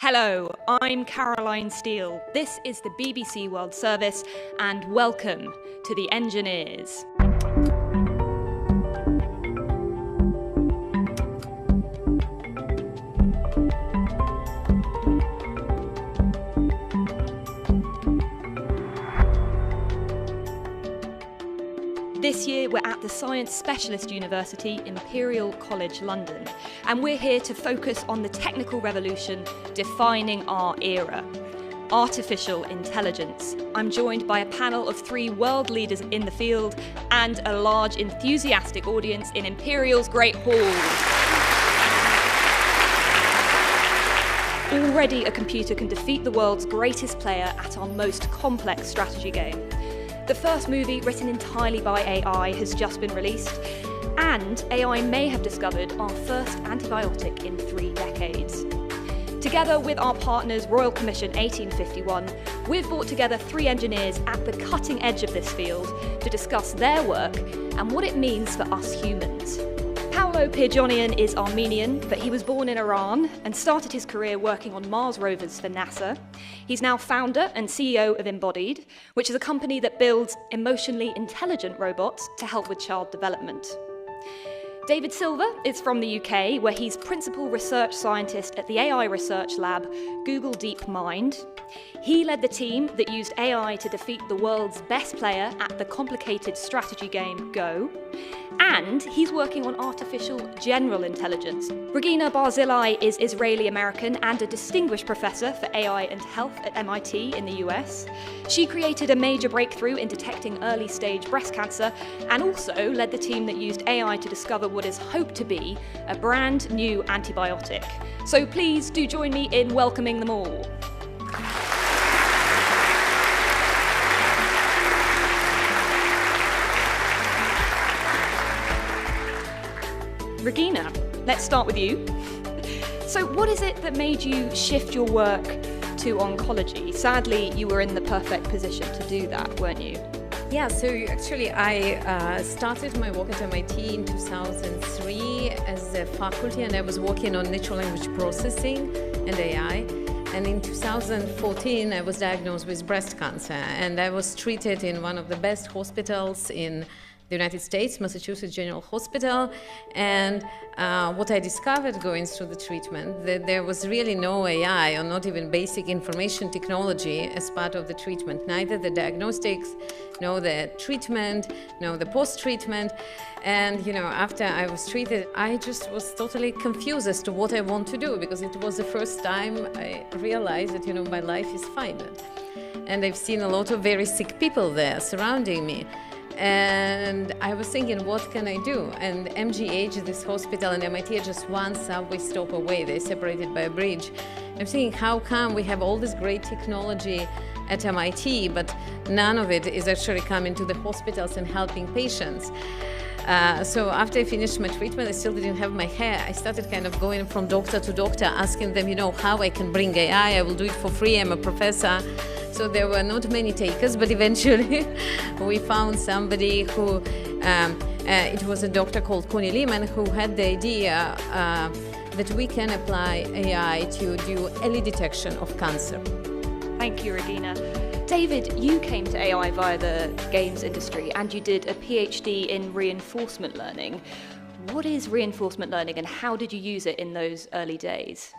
Hello, I'm Caroline Steele. This is the BBC World Service, and welcome to the Engineers. This year we're at the Science Specialist University, Imperial College London, and we're here to focus on the technical revolution defining our era: artificial intelligence. I'm joined by a panel of 3 world leaders in the field and a large enthusiastic audience in Imperial's Great Hall. Already a computer can defeat the world's greatest player at our most complex strategy game. The first movie, written entirely by AI, has just been released, and AI may have discovered our first antibiotic in 3 decades. Together with our partners Royal Commission 1851, we've brought together 3 engineers at the cutting edge of this field to discuss their work and what it means for us humans. Paolo Pirgionian is Armenian, but he was born in Iran and started his career working on Mars rovers for NASA. He's now founder and CEO of Embodied, which is a company that builds emotionally intelligent robots to help with child development. David Silver is from the UK, where he's principal research scientist at the AI research lab Google DeepMind. He led the team that used AI to defeat the world's best player at the complicated strategy game Go. And he's working on artificial general intelligence. Regina Barzilai is Israeli-American and a distinguished professor for AI and health at MIT in the US. She created a major breakthrough in detecting early-stage breast cancer and also led the team that used AI to discover what is hoped to be a brand new antibiotic. So please do join me in welcoming them all. Regina, let's start with you. So what is it that made you shift your work to oncology? Sadly, you were in the perfect position to do that, weren't you? Yeah, so actually I started my work at MIT in 2003 as a faculty, and I was working on natural language processing and AI. And in 2014, I was diagnosed with breast cancer, and I was treated in one of the best hospitals in the United States, Massachusetts General Hospital. And what I discovered going through the treatment, that there was really no AI or not even basic information technology as part of the treatment, neither the diagnostics, nor the treatment, nor the post-treatment. And after I was treated, I just was totally confused as to what I want to do, because it was the first time I realized that my life is finite. And I've seen a lot of very sick people there surrounding me. And I was thinking, what can I do? And MGH, this hospital, and MIT are just one subway stop away. They're separated by a bridge. I'm thinking, how come we have all this great technology at MIT, but none of it is actually coming to the hospitals and helping patients? So after I finished my treatment, I still didn't have my hair. I started kind of going from doctor to doctor, asking them, how I can bring AI. I will do it for free. I'm a professor. So there were not many takers, but eventually we found somebody who, it was a doctor called Connie Lehman, who had the idea that we can apply AI to do early detection of cancer. Thank you, Regina. David, you came to AI via the games industry and you did a PhD in reinforcement learning. What is reinforcement learning and how did you use it in those early days?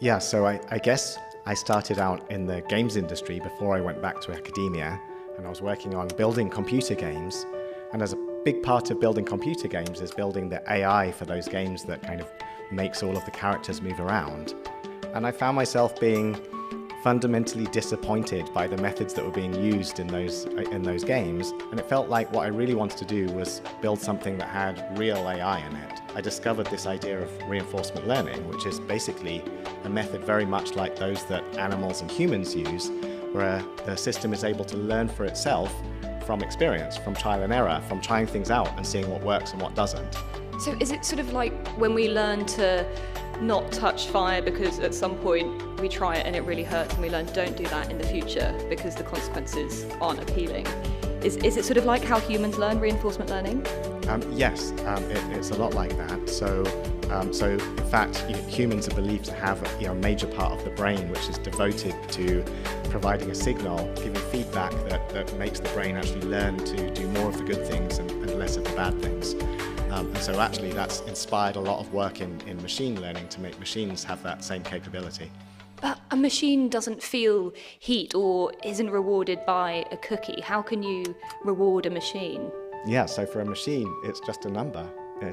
Yeah, so I guess I started out in the games industry before I went back to academia, and I was working on building computer games. And as a big part of building computer games is building the AI for those games that kind of makes all of the characters move around. And I found myself being fundamentally disappointed by the methods that were being used in those games, and it felt like what I really wanted to do was build something that had real AI in it. I discovered this idea of reinforcement learning, which is basically a method very much like those that animals and humans use, where the system is able to learn for itself from experience, from trial and error, from trying things out and seeing what works and what doesn't. So is it sort of like when we learn to not touch fire because at some point we try it and it really hurts and we learn don't do that in the future because the consequences aren't appealing? Is it sort of like how humans learn reinforcement learning? Yes, it's a lot like that. So in fact, humans are believed to have a major part of the brain which is devoted to providing a signal, giving feedback that makes the brain actually learn to do more of the good things and less of the bad things. And so actually that's inspired a lot of work in machine learning to make machines have that same capability. But a machine doesn't feel heat or isn't rewarded by a cookie. How can you reward a machine? Yeah, so for a machine, it's just a number.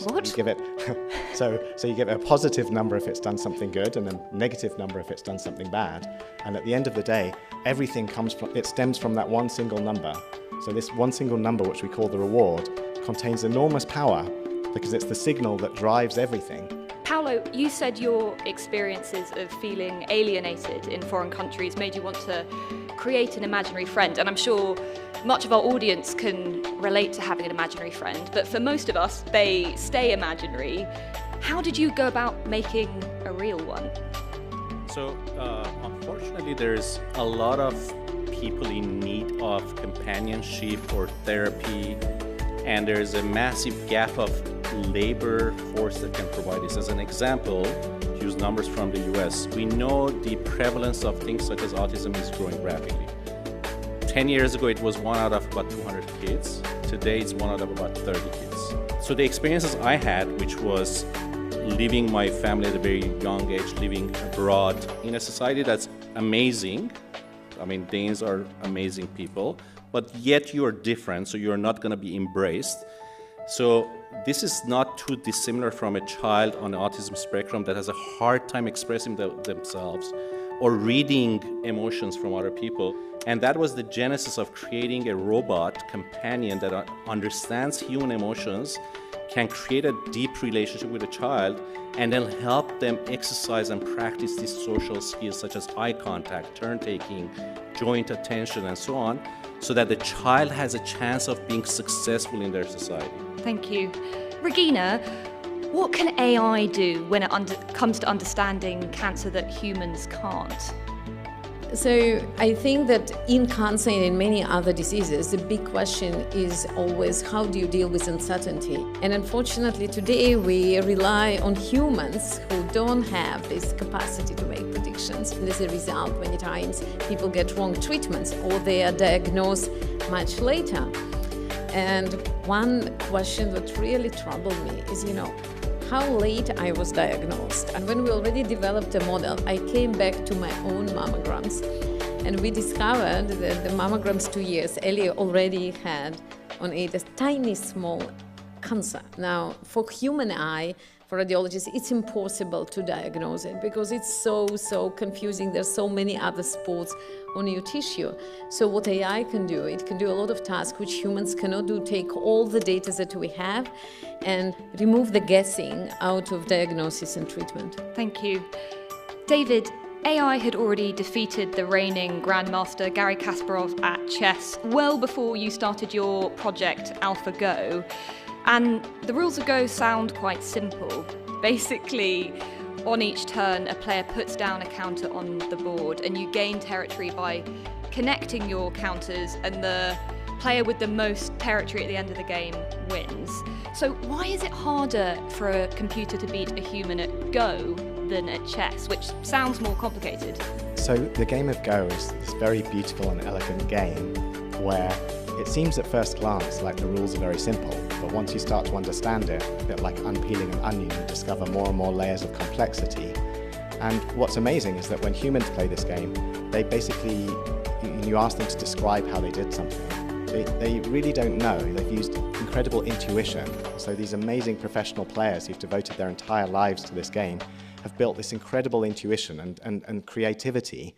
What? You give it, so you give it a positive number if it's done something good and a negative number if it's done something bad. And at the end of the day, everything stems from that one single number. So this one single number, which we call the reward, contains enormous power because it's the signal that drives everything. Paolo, you said your experiences of feeling alienated in foreign countries made you want to create an imaginary friend, and I'm sure much of our audience can relate to having an imaginary friend, but for most of us, they stay imaginary. How did you go about making a real one? So, unfortunately, there's a lot of people in need of companionship or therapy, and there's a massive gap of labor force that can provide this. As an example, to use numbers from the US, we know the prevalence of things such as autism is growing rapidly. 10 years ago, it was 1 out of about 200 kids. Today, it's 1 out of about 30 kids. So the experiences I had, which was leaving my family at a very young age, living abroad in a society that's amazing. I mean, Danes are amazing people, but yet you're different, so you're not gonna be embraced. So this is not too dissimilar from a child on the autism spectrum that has a hard time expressing themselves or reading emotions from other people. And that was the genesis of creating a robot companion that understands human emotions, can create a deep relationship with a child, and then help them exercise and practice these social skills such as eye contact, turn-taking, joint attention, and so on, so that the child has a chance of being successful in their society. Thank you. Regina, what can AI do when it comes to understanding cancer that humans can't? So I think that in cancer and in many other diseases, the big question is always how do you deal with uncertainty? And unfortunately today we rely on humans who don't have this capacity to make predictions. And as a result, many times people get wrong treatments or they are diagnosed much later. And one question that really troubled me is, how late I was diagnosed. And when we already developed a model, I came back to my own mammograms, and we discovered that the mammograms 2 years earlier already had on it a tiny small cancer. Now, for human eye, for radiologists, it's impossible to diagnose it because it's so confusing. There's so many other spots on your tissue. So what AI can do, it can do a lot of tasks which humans cannot do, take all the data that we have and remove the guessing out of diagnosis and treatment. Thank you. David, AI had already defeated the reigning Grandmaster Garry Kasparov at chess well before you started your project AlphaGo. And the rules of Go sound quite simple. Basically, on each turn, a player puts down a counter on the board and you gain territory by connecting your counters, and the player with the most territory at the end of the game wins. So why is it harder for a computer to beat a human at Go than at chess, which sounds more complicated? So the game of Go is this very beautiful and elegant game where it seems at first glance like the rules are very simple, but once you start to understand it, a bit like unpeeling an onion, you discover more and more layers of complexity. And what's amazing is that when humans play this game, they basically, you ask them to describe how they did something, they really don't know. They've used incredible intuition. So these amazing professional players who've devoted their entire lives to this game have built this incredible intuition and creativity.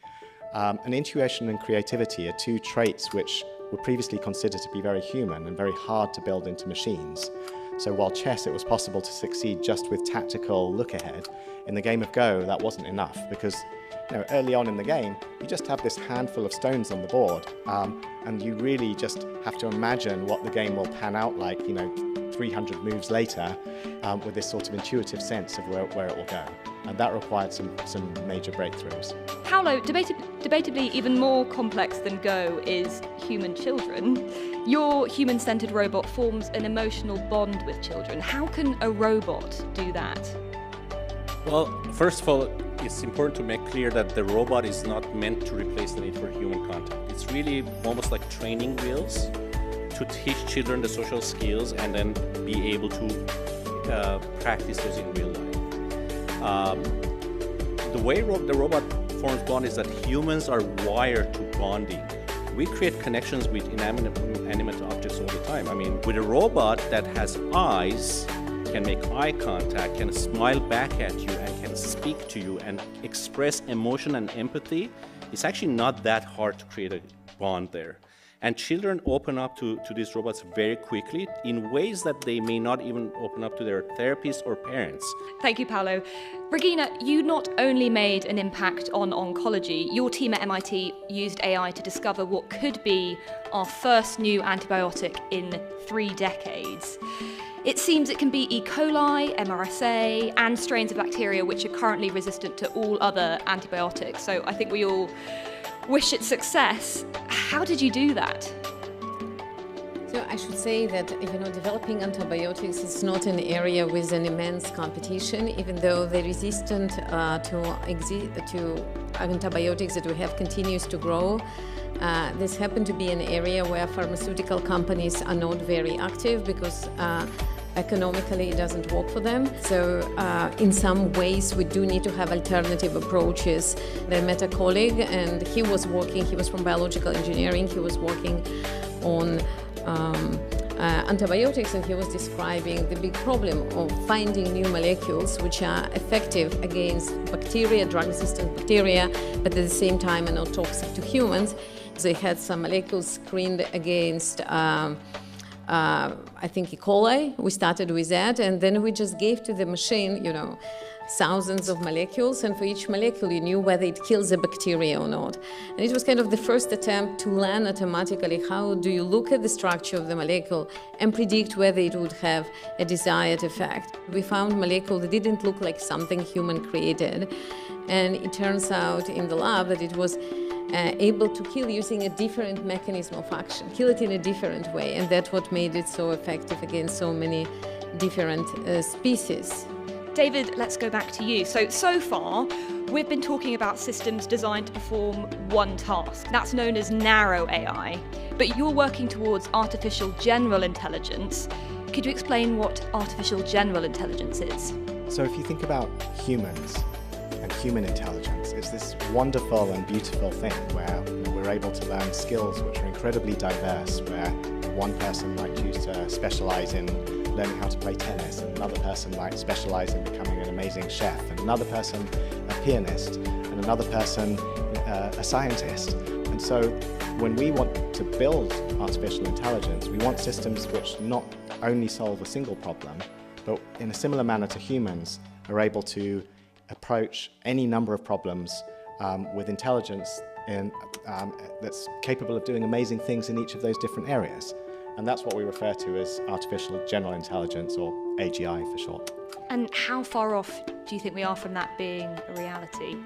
And intuition and creativity are two traits which were previously considered to be very human and very hard to build into machines. So while chess, it was possible to succeed just with tactical look ahead, in the game of Go, that wasn't enough because early on in the game, you just have this handful of stones on the board, and you really just have to imagine what the game will pan out like, 300 moves later, with this sort of intuitive sense of where it will go. And that required some major breakthroughs. Paolo, debatably even more complex than Go is human children. Your human-centered robot forms an emotional bond with children. How can a robot do that? Well, first of all, it's important to make clear that the robot is not meant to replace the need for human contact. It's really almost like training wheels to teach children the social skills and then be able to practice those in real life. The way the robot forms bond is that humans are wired to bonding. We create connections with inanimate objects all the time. I mean, with a robot that has eyes, can make eye contact, can smile back at you, and can speak to you and express emotion and empathy, it's actually not that hard to create a bond there. And children open up to these robots very quickly in ways that they may not even open up to their therapists or parents. Thank you, Paolo. Regina, you not only made an impact on oncology, your team at MIT used AI to discover what could be our first new antibiotic in 3 decades. It seems it can be E. coli, MRSA, and strains of bacteria which are currently resistant to all other antibiotics. So I think we all wish it success. How did you do that? So I should say that, developing antibiotics is not an area with an immense competition, even though the resistance to antibiotics that we have continues to grow. This happened to be an area where pharmaceutical companies are not very active because economically it doesn't work for them. So in some ways we do need to have alternative approaches. I met a colleague and he was from biological engineering, he was working on antibiotics, and he was describing the big problem of finding new molecules which are effective against bacteria, drug-resistant bacteria, but at the same time are not toxic to humans. They had some molecules screened against I think E. coli. We started with that, and then we just gave to the machine, thousands of molecules, and for each molecule you knew whether it kills a bacteria or not. And it was kind of the first attempt to learn automatically how do you look at the structure of the molecule and predict whether it would have a desired effect. We found molecule that didn't look like something human created, and it turns out in the lab that it was able to kill using a different mechanism of action, kill it in a different way, and that's what made it so effective against so many different species. David, let's go back to you. So far, we've been talking about systems designed to perform one task. That's known as narrow AI. But you're working towards artificial general intelligence. Could you explain what artificial general intelligence is? So if you think about humans and human intelligence, it's this wonderful and beautiful thing where we're able to learn skills which are incredibly diverse, where one person might choose to specialize in learning how to play tennis, and another person might specialize in becoming an amazing chef, and another person a pianist, and another person a scientist. And so when we want to build artificial intelligence, we want systems which not only solve a single problem, but in a similar manner to humans are able to approach any number of problems with intelligence that's capable of doing amazing things in each of those different areas. And that's what we refer to as artificial general intelligence, or AGI for short. And how far off do you think we are from that being a reality?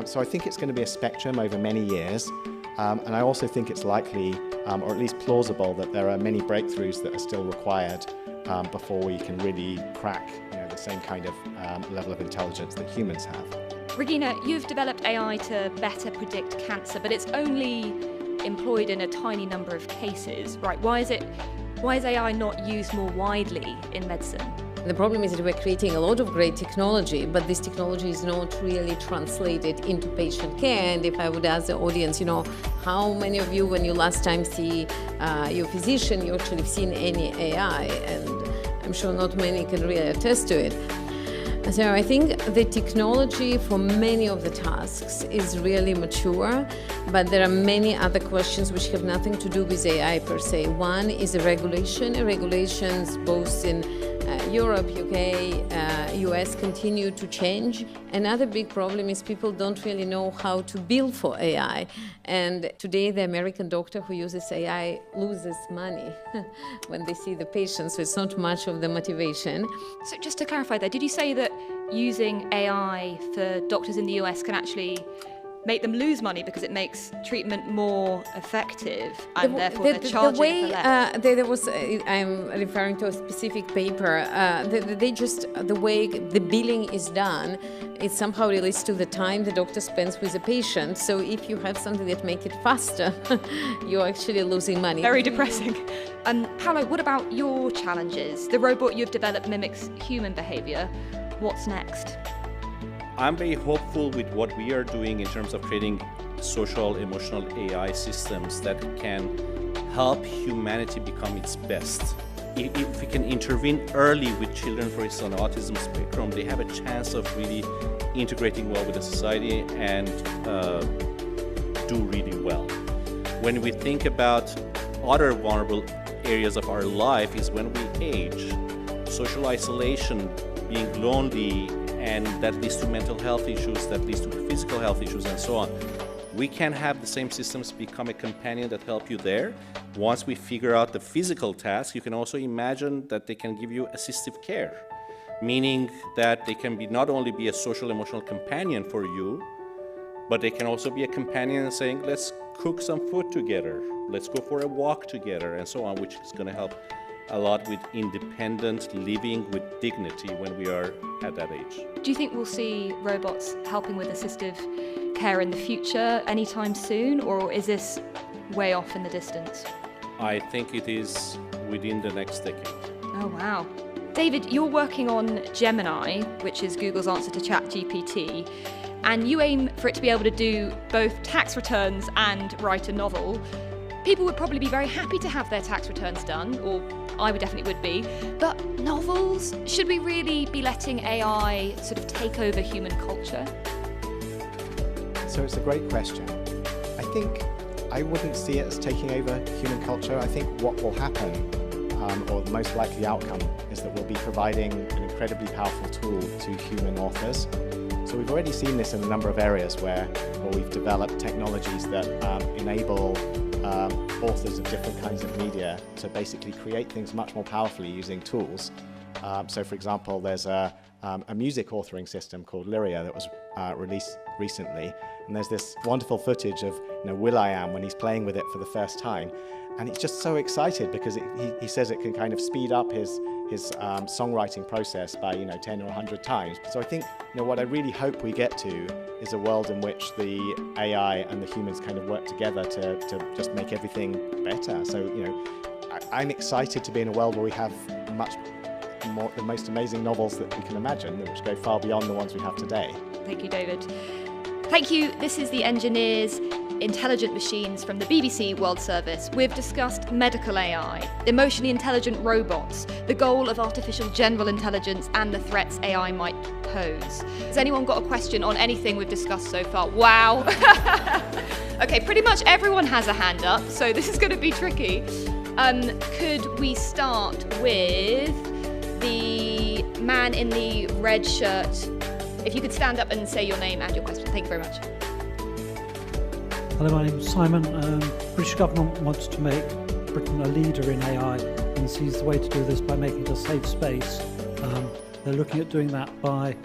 So I think it's going to be a spectrum over many years. And I also think it's likely, or at least plausible, that there are many breakthroughs that are still required before we can really crack the same kind of level of intelligence that humans have. Regina, you've developed AI to better predict cancer, but it's only employed in a tiny number of cases, right? Why is AI not used more widely in medicine? The problem is that we're creating a lot of great technology, but this technology is not really translated into patient care. And if I would ask the audience, how many of you, when you last time see your physician, you actually have seen any AI? And I'm sure not many can really attest to it. So I think the technology for many of the tasks is really mature, but there are many other questions which have nothing to do with AI per se. One is the regulations both in Europe, UK, US continue to change. Another big problem is people don't really know how to bill for AI. And today the American doctor who uses AI loses money when they see the patient, so it's not much of the motivation. So just to clarify there, did you say that using AI for doctors in the US can actually make them lose money because it makes treatment more effective, and therefore they're charging the way for less. there was, I'm referring to a specific paper. The way the billing is done, it somehow relates to the time the doctor spends with the patient. So if you have something that makes it faster, you're actually losing money. Very depressing. Paolo, what about your challenges? The robot you've developed mimics human behavior. What's next? I'm very hopeful with what we are doing in terms of creating social, emotional AI systems that can help humanity become its best. If we can intervene early with children, for instance, on autism spectrum, they have a chance of really integrating well with the society and do really well. When we think about other vulnerable areas of our life is when we age, social isolation, being lonely, and that leads to mental health issues, that leads to physical health issues, and so on. We can have the same systems become a companion that help you there. Once we figure out the physical task, you can also imagine that they can give you assistive care, meaning that they can not only be a social emotional companion for you, but they can also be a companion saying, let's cook some food together, let's go for a walk together, and so on, which is going to help a lot with independent living with dignity when we are at that age. Do you think we'll see robots helping with assistive care in the future anytime soon, or is this way off in the distance? I think it is within the next decade. Oh, wow. David, you're working on Gemini, which is Google's answer to ChatGPT, and you aim for it to be able to do both tax returns and write a novel. People would probably be very happy to have their tax returns done, or I definitely would be, but novels? Should we really be letting AI sort of take over human culture? So it's a great question. I think I wouldn't see it as taking over human culture. I think what will happen, or the most likely outcome, is that we'll be providing an incredibly powerful tool to human authors. So we've already seen this in a number of areas where we've developed technologies that enable authors of different kinds of media to basically create things much more powerfully using tools. So for example, there's a music authoring system called Lyria that was released recently, and there's this wonderful footage of will.i.am when he's playing with it for the first time, and he's just so excited because he says it can kind of speed up his songwriting process by 10 or 100 times. So I think what I really hope we get to is a world in which the AI and the humans kind of work together to just make everything better. So I'm excited to be in a world where we have the most amazing novels that we can imagine, which go far beyond the ones we have today. Thank you, David. Thank you. This is The Engineers, Intelligent Machines from the BBC World Service. We've discussed medical AI, emotionally intelligent robots, the goal of artificial general intelligence, and the threats AI might pose. Has anyone got a question on anything we've discussed so far? Wow. Okay, pretty much everyone has a hand up, so this is going to be tricky. Could we start with the man in the red shirt? If you could stand up and say your name and your question. Thank you very much. Hello, my name's Simon. British government wants to make Britain a leader in AI and sees the way to do this by making it a safe space. They're looking at doing that by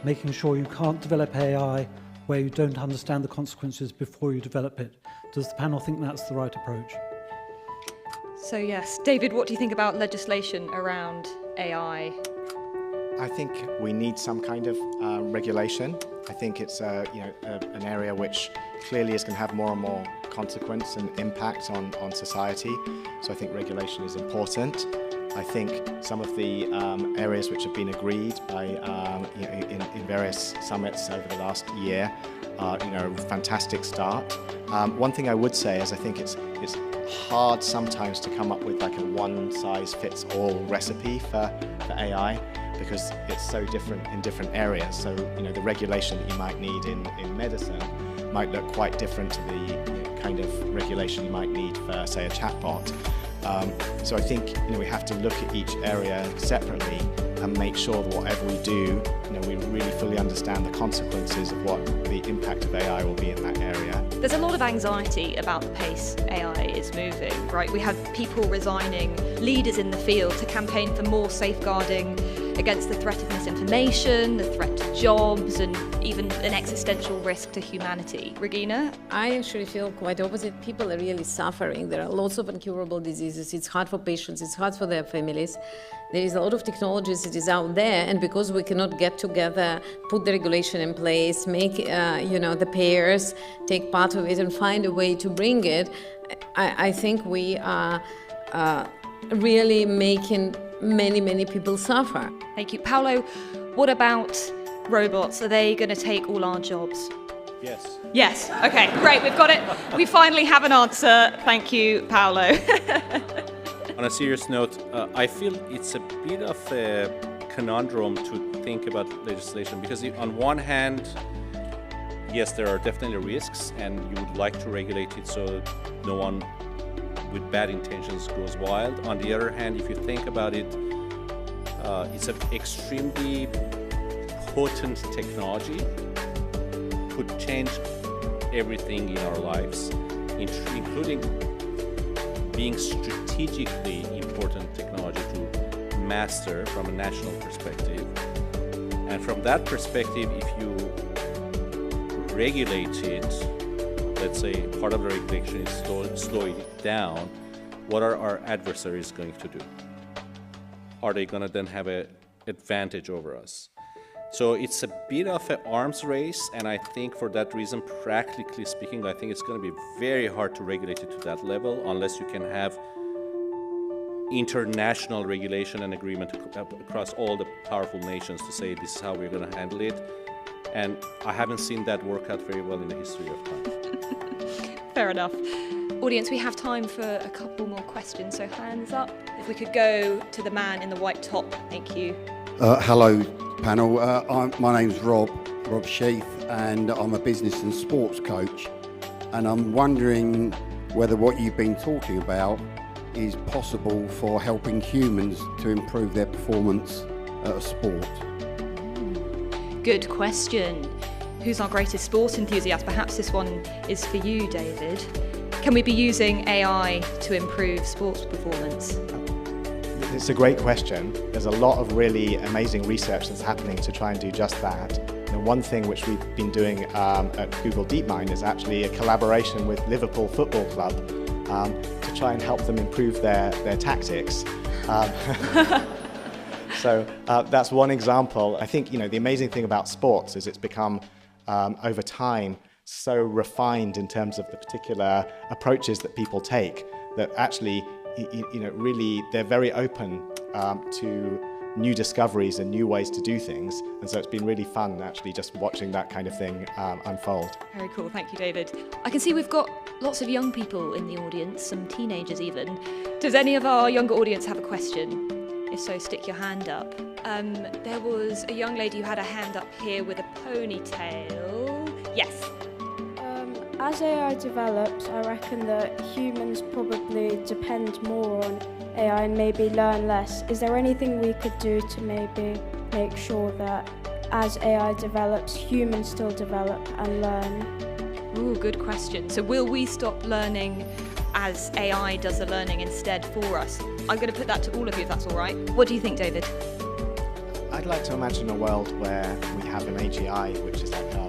making sure you can't develop AI where you don't understand the consequences before you develop it. Does the panel think that's the right approach? So yes, David, what do you think about legislation around AI? I think we need some kind of regulation. I think it's an area which clearly is going to have more and more consequence and impact on society. So I think regulation is important. I think some of the areas which have been agreed by in various summits over the last year are a fantastic start. One thing I would say is I think it's hard sometimes to come up with like a one-size-fits-all recipe for AI, because it's so different in different areas. So, the regulation that you might need in medicine might look quite different to the kind of regulation you might need for, say, a chatbot. So I think, we have to look at each area separately and make sure that whatever we do, we really fully understand the consequences of what the impact of AI will be in that area. There's a lot of anxiety about the pace AI is moving, right? We have people resigning, leaders in the field, to campaign for more safeguarding against the threat of misinformation, the threat to jobs, and even an existential risk to humanity. Regina? I actually feel quite opposite. People are really suffering. There are lots of incurable diseases. It's hard for patients. It's hard for their families. There is a lot of technologies that is out there, and because we cannot get together, put the regulation in place, make the payers take part of it and find a way to bring it, I think we are really making many people suffer. Thank you. Paolo, what about robots? Are they going to take all our jobs? Yes. Yes. Okay, great. We've got it. We finally have an answer. Thank you, Paolo. On a serious note, I feel it's a bit of a conundrum to think about legislation because on one hand, yes, there are definitely risks and you would like to regulate it so no one with bad intentions goes wild. On the other hand, if you think about it, it's an extremely potent technology, could change everything in our lives, including being strategically important technology to master from a national perspective. And from that perspective, if you regulate it, let's say part of the regulation is slowing it down, what are our adversaries going to do? Are they going to then have an advantage over us? So it's a bit of an arms race, and I think for that reason, practically speaking, I think it's going to be very hard to regulate it to that level unless you can have international regulation and agreement across all the powerful nations to say this is how we're going to handle it. And I haven't seen that work out very well in the history of time. Fair enough. Audience, we have time for a couple more questions, so hands up. If we could go to the man in the white top. Thank you. Hello, panel. My name's Rob Sheath, and I'm a business and sports coach. And I'm wondering whether what you've been talking about is possible for helping humans to improve their performance at a sport. Good question. Who's our greatest sport enthusiast? Perhaps this one is for you, David. Can we be using AI to improve sports performance? It's a great question. There's a lot of really amazing research that's happening to try and do just that. And one thing which we've been doing at Google DeepMind is actually a collaboration with Liverpool Football Club to try and help them improve their tactics. So that's one example. I think the amazing thing about sports is it's become over time so refined in terms of the particular approaches that people take that actually really they're very open to new discoveries and new ways to do things, and so it's been really fun actually just watching that kind of thing unfold. Very cool, thank you, David. I can see we've got lots of young people in the audience, some teenagers even. Does any of our younger audience have a question? If so, stick your hand up. There was a young lady who had a hand up here with a ponytail. Yes. As AI develops, I reckon that humans probably depend more on AI and maybe learn less. Is there anything we could do to maybe make sure that as AI develops, humans still develop and learn? Ooh, good question. So will we stop learning as AI does the learning instead for us? I'm going to put that to all of you if that's all right. What do you think, David? I'd like to imagine a world where we have an AGI, which is like our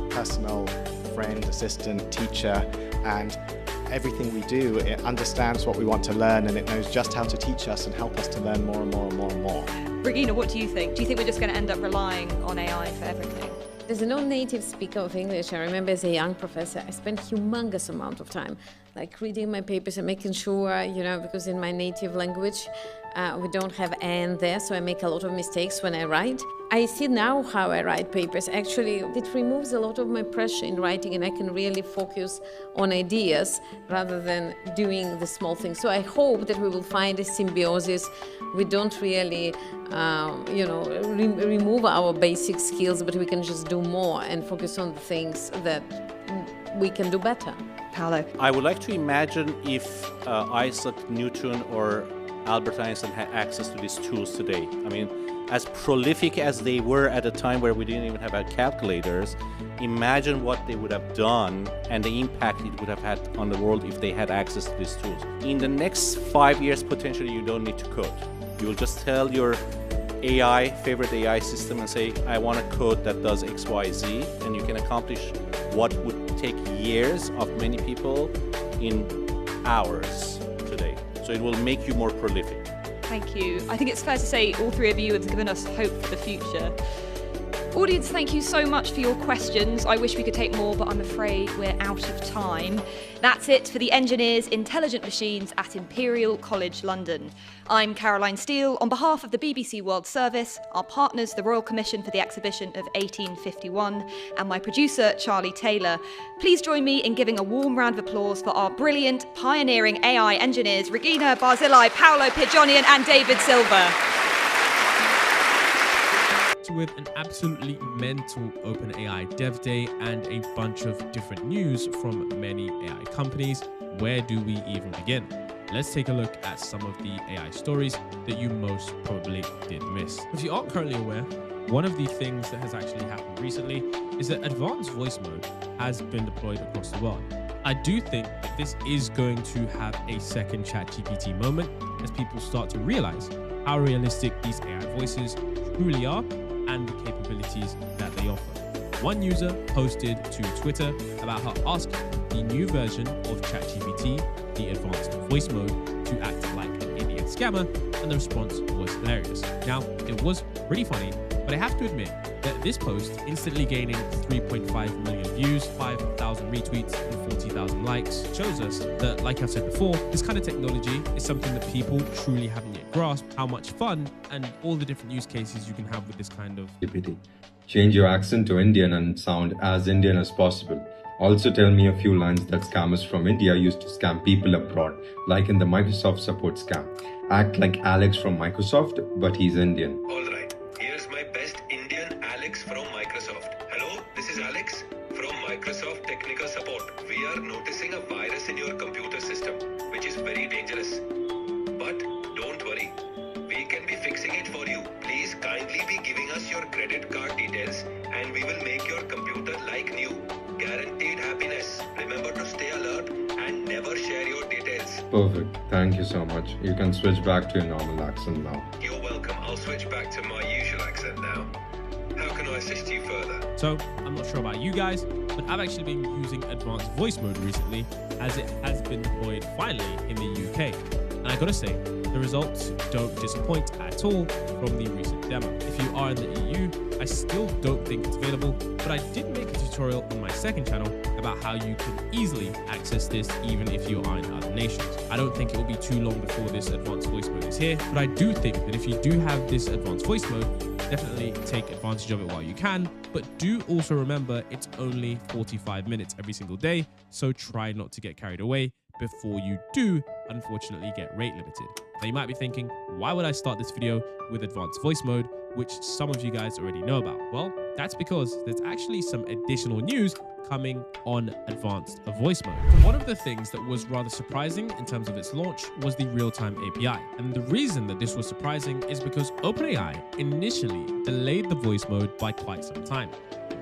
personal friend, assistant, teacher, and everything we do, it understands what we want to learn and it knows just how to teach us and help us to learn more and more and more and more. Regina, what do you think? Do you think we're just going to end up relying on AI for everything? As a non-native speaker of English, I remember as a young professor, I spent humongous amount of time reading my papers and making sure, because in my native language, we don't have "and" there, so I make a lot of mistakes when I write. I see now how I write papers. Actually, it removes a lot of my pressure in writing, and I can really focus on ideas rather than doing the small things. So I hope that we will find a symbiosis. We don't really, remove our basic skills, but we can just do more and focus on the things that we can do better. Paolo? I would like to imagine if Isaac Newton or Albert Einstein had access to these tools today. I mean, as prolific as they were at a time where we didn't even have our calculators, imagine what they would have done and the impact it would have had on the world if they had access to these tools. In the next 5 years, potentially, you don't need to code. You will just tell your favorite AI system and say, I want a code that does X, Y, Z, and you can accomplish what would take years of many people in hours today. So it will make you more prolific. Thank you. I think it's fair to say all three of you have given us hope for the future. Audience, thank you so much for your questions. I wish we could take more, but I'm afraid we're out of time. That's it for the Engineers Intelligent Machines at Imperial College London. I'm Caroline Steele. On behalf of the BBC World Service, our partners, the Royal Commission for the Exhibition of 1851, and my producer, Charlie Taylor, please join me in giving a warm round of applause for our brilliant, pioneering AI engineers, Regina Barzilai, Paolo Pigionian, and David Silver. With an absolutely mental OpenAI Dev Day and a bunch of different news from many AI companies, where do we even begin? Let's take a look at some of the AI stories that you most probably did miss. If you aren't currently aware, one of the things that has actually happened recently is that advanced voice mode has been deployed across the world. I do think that this is going to have a second ChatGPT moment as people start to realize how realistic these AI voices truly are and the capabilities that they offer. One user posted to Twitter about her asking the new version of ChatGPT, the advanced voice mode, to act like an Indian scammer, and the response was hilarious. Now, it was pretty funny, but I have to admit that this post, instantly gaining 3.5 million views, 5,000 retweets, and 40,000 likes, shows us that, like I've said before, this kind of technology is something that people truly haven't yet grasped how much fun and all the different use cases you can have with this kind of GPT. Change your accent to Indian and sound as Indian as possible. Also tell me a few lines that scammers from India used to scam people abroad, like in the Microsoft support scam. Act like Alex from Microsoft, but he's Indian. Alright, here's my best Indian Alex from Microsoft. Hello, this is Alex from Microsoft Technical Support. We are noticing a virus in your computer system, which is very dangerous. But don't worry, we can be fixing it for you. Please kindly be giving us your credit card details and we will make your computer like new. Guaranteed happiness. Remember to stay alert and never share your details. Perfect. Thank you so much. You can switch back to your normal accent now. You're welcome. I'll switch back to my usual accent now. How can I assist you further? So, I'm not sure about you guys, but I've actually been using advanced voice mode recently as it has been deployed finally in the UK. And I gotta say, the results don't disappoint at all from the recent demo. If you are in the EU, I still don't think it's available, but I did make a tutorial on my second channel about how you can easily access this even if you are in other nations. I don't think it will be too long before this advanced voice mode is here, but I do think that if you do have this advanced voice mode, definitely take advantage of it while you can, but do also remember it's only 45 minutes every single day, so try not to get carried away before you do unfortunately get rate limited. Now you might be thinking, why would I start this video with advanced voice mode, which some of you guys already know about? Well, that's because there's actually some additional news coming on advanced voice mode. So one of the things that was rather surprising in terms of its launch was the real-time API. And the reason that this was surprising is because OpenAI initially delayed the voice mode by quite some time.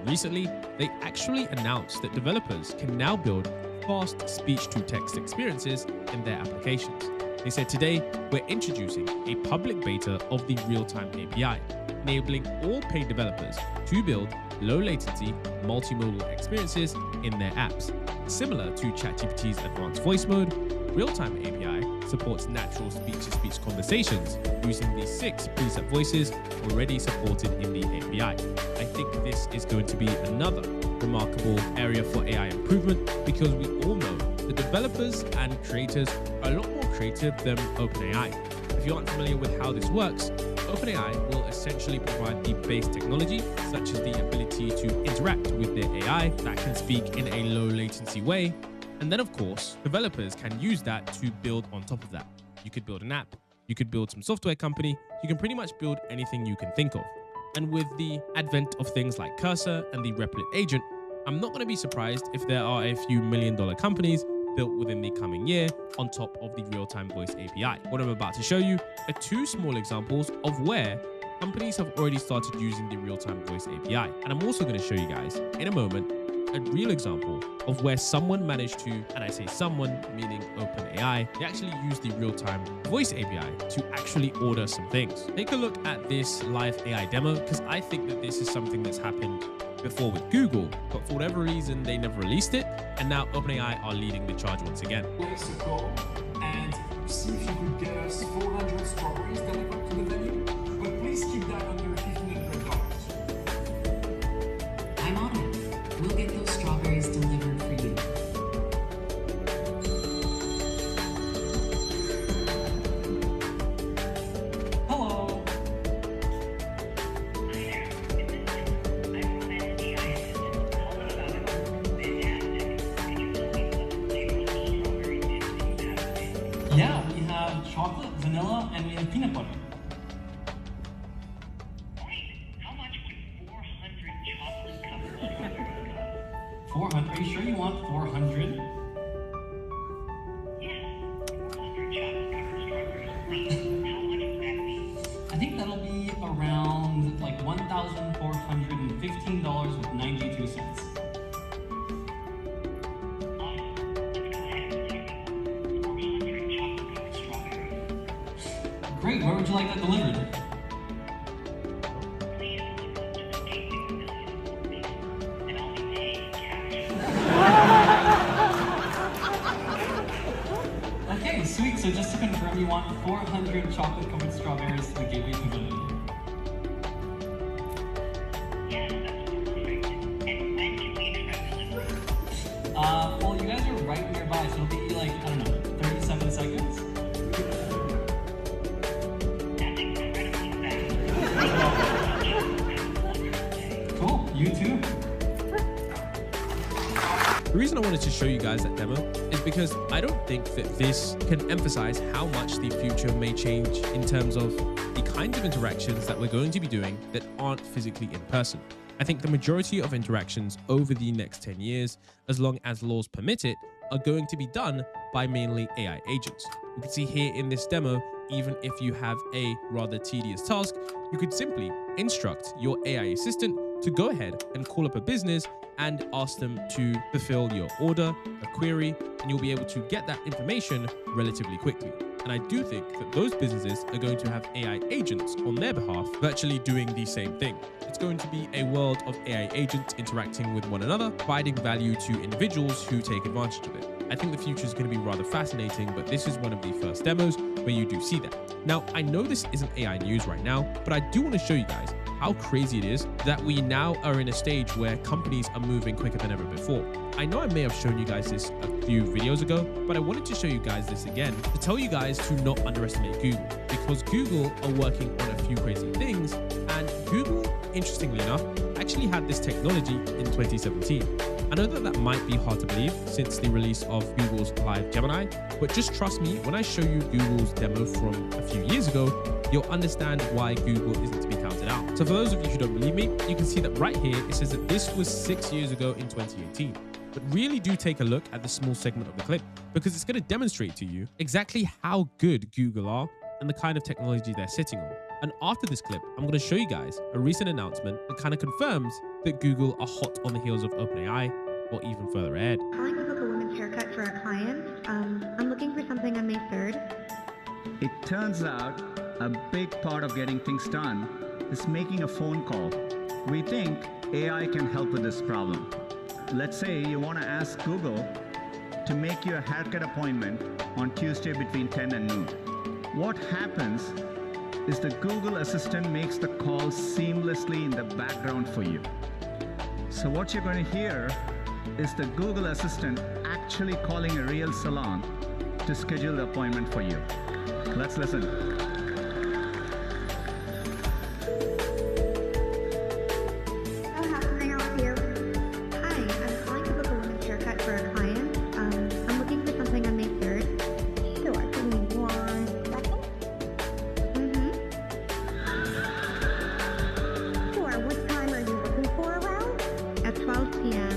Recently, they actually announced that developers can now build fast speech-to-text experiences in their applications. They said today, we're introducing a public beta of the real-time API, enabling all paid developers to build low-latency, multimodal experiences in their apps. Similar to ChatGPT's advanced voice mode, real-time API supports natural speech-to-speech conversations using the 6 preset voices already supported in the API. I think this is going to be another remarkable area for AI improvement because we all know the developers and creators are a lot more creative than OpenAI. If you aren't familiar with how this works, OpenAI will essentially provide the base technology, such as the ability to interact with their AI that can speak in a low latency way. And then, of course, developers can use that to build on top of that. You could build an app, you could build some software company, you can pretty much build anything you can think of. And with the advent of things like Cursor and the Replit agent, I'm not going to be surprised if there are a few million-dollar companies built within the coming year on top of the real-time voice API. What I'm about to show you are 2 small examples of where companies have already started using the real-time voice API. And I'm also going to show you guys in a moment a real example of where someone managed to, and I say someone, meaning OpenAI, they actually used the real-time voice API to actually order some things. Take a look at this live AI demo, because I think that this is something that's happened before with Google, but for whatever reason, they never released it, and now OpenAI are leading the charge once again. Place a call and see if you could get us 400 strawberries delivered to the venue, but please keep that under $1,500. I'm on it. We'll get those strawberries delivered for you. Hello. Yeah, we have chocolate, vanilla, and we have peanut butter. How much would 400 chocolate covered strawberries cost? 400? Are you sure you want 400? Yes, 400 chocolate covered strawberries, please. How much would that be? I think that'll be around like $1,415 with 92 cents. Great, where would you like that delivered? Okay, sweet. So just to confirm, you want 400 chocolate covered strawberries to the Gateway Pavilion. Yes, that's perfect. And when can we expect delivery? Well, you guys are right nearby, so it'll be like, I don't know, 37 seconds? That's incredibly fast. Cool, you too. The reason I wanted to show you guys that demo is because I don't think that this can emphasize how much the future may change in terms of the kinds of interactions that we're going to be doing that aren't physically in person. I think the majority of interactions over the next 10 years, as long as laws permit it, are going to be done by mainly AI agents. You can see here in this demo, even if you have a rather tedious task, you could simply instruct your AI assistant to go ahead and call up a business and ask them to fulfill your order, a query, and you'll be able to get that information relatively quickly. And I do think that those businesses are going to have AI agents on their behalf virtually doing the same thing. It's going to be a world of AI agents interacting with one another, providing value to individuals who take advantage of it. I think the future is going to be rather fascinating, but this is one of the first demos where you do see that. Now, I know this isn't AI news right now, but I do want to show you guys how crazy it is that we now are in a stage where companies are moving quicker than ever before. I know I may have shown you guys this a few videos ago, but I wanted to show you guys this again to tell you guys to not underestimate Google, because Google are working on a few crazy things, and Google, interestingly enough, actually had this technology in 2017. I know that that might be hard to believe since the release of Google's Live Gemini, but just trust me, when I show you Google's demo from a few years ago, you'll understand why Google isn't to be counted out. So for those of you who don't believe me, you can see that right here, it says that this was 6 years ago in 2018. But really do take a look at the small segment of the clip, because it's going to demonstrate to you exactly how good Google are and the kind of technology they're sitting on. And after this clip, I'm going to show you guys a recent announcement that kind of confirms that Google are hot on the heels of OpenAI, or even further ahead. Calling to book a women's haircut for a client. I'm looking for something on May 3rd. It turns out a big part of getting things done is making a phone call. We think AI can help with this problem. Let's say you want to ask Google to make you a haircut appointment on Tuesday between 10 and noon. What happens is the Google Assistant makes the call seamlessly in the background for you. So what you're going to hear is the Google Assistant actually calling a real salon to schedule the appointment for you. Let's listen. How can I help you? Hi, I'm calling to book a women's haircut for a client. I'm looking for something on May 3rd. Sure, give me 1 second. Sure, what time are you looking for around? At 12 p.m.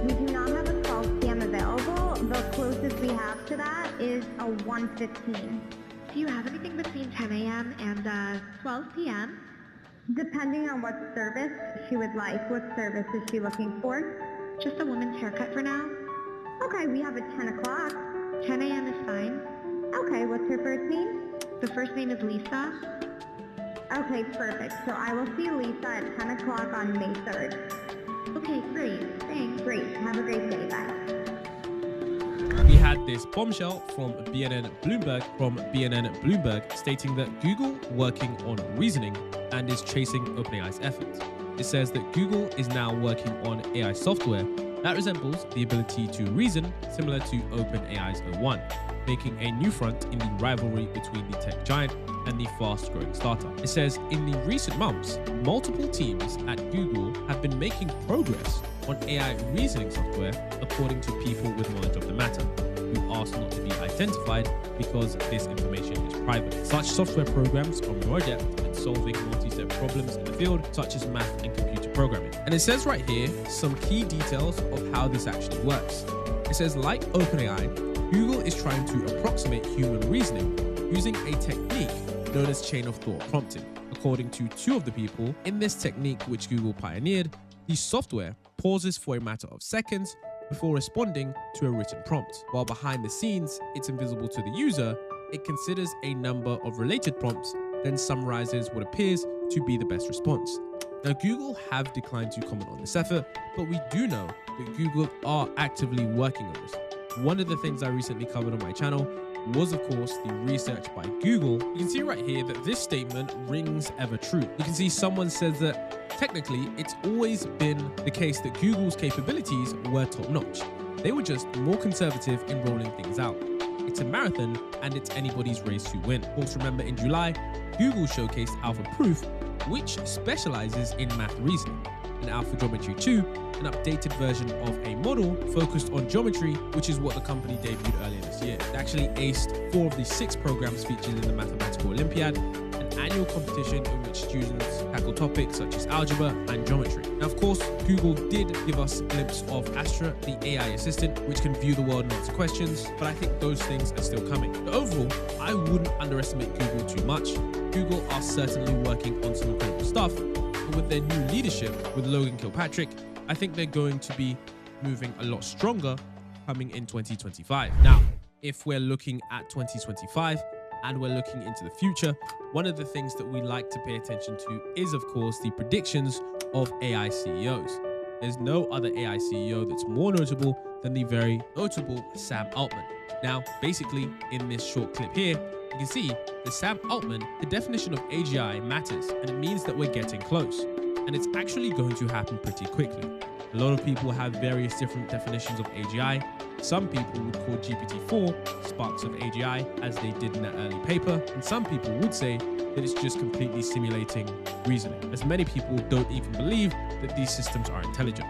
We do not have a 12 p.m. available. The closest we have to that is a 1:15. Do you have anything between 10 a.m. and 12 p.m.? Depending on what service she would like. What service is she looking for? Just a woman's haircut for now? Okay, we have a 10 o'clock. 10 a.m. is fine. Okay, what's her first name? The first name is Lisa. Okay, perfect. So I will see Lisa at 10 o'clock on May 3rd. Okay, great. Thanks. Great. Have a great day. Bye. We had this bombshell from BNN Bloomberg stating that Google working on reasoning and is chasing OpenAI's efforts. It says that Google is now working on AI software that resembles the ability to reason, similar to OpenAI's O1, making a new front in the rivalry between the tech giant and the fast-growing startup. It says in the recent months, multiple teams at Google have been making progress on AI reasoning software, according to people with knowledge of the matter, who asked not to be identified because this information is private. Such software programs are more adept at solving multi-step problems in the field, such as math and computer programming. And it says right here some key details of how this actually works. It says, like OpenAI, Google is trying to approximate human reasoning using a technique known as chain of thought prompting. According to two of the people, in this technique which Google pioneered, the software pauses for a matter of seconds before responding to a written prompt. While behind the scenes, it's invisible to the user, it considers a number of related prompts, then summarizes what appears to be the best response. Now, Google have declined to comment on this effort, but we do know that Google are actively working on this. One of the things I recently covered on my channel was, of course, the research by Google. You can see right here that this statement rings ever true. You can see someone says that technically it's always been the case that Google's capabilities were top-notch. They were just more conservative in rolling things out. It's a marathon and it's anybody's race to win. Of course, remember in July, Google showcased Alpha Proof, which specializes in math reasoning, and Alpha Geometry 2, an updated version of a model focused on geometry, which is what the company debuted earlier this year. It actually aced 4 of the 6 programs featured in the Mathematical Olympiad, an annual competition in which students tackle topics such as algebra and geometry. Now, of course, Google did give us a glimpse of Astra, the AI assistant, which can view the world and answer questions, but I think those things are still coming. But overall, I wouldn't underestimate Google too much. Google are certainly working on some incredible stuff, but with their new leadership, with Logan Kilpatrick, I think they're going to be moving a lot stronger coming in 2025. Now, if we're looking at 2025 and we're looking into the future, one of the things that we like to pay attention to is, of course, the predictions of AI CEOs. There's no other AI CEO that's more notable than the very notable Sam Altman. Now, basically, in this short clip here, you can see that Sam Altman, the definition of AGI matters, and it means that we're getting close. And it's actually going to happen pretty quickly. A lot of people have various different definitions of AGI. Some people would call GPT-4 sparks of AGI, as they did in that early paper, and some people would say that it's just completely simulating reasoning, as many people don't even believe that these systems are intelligent.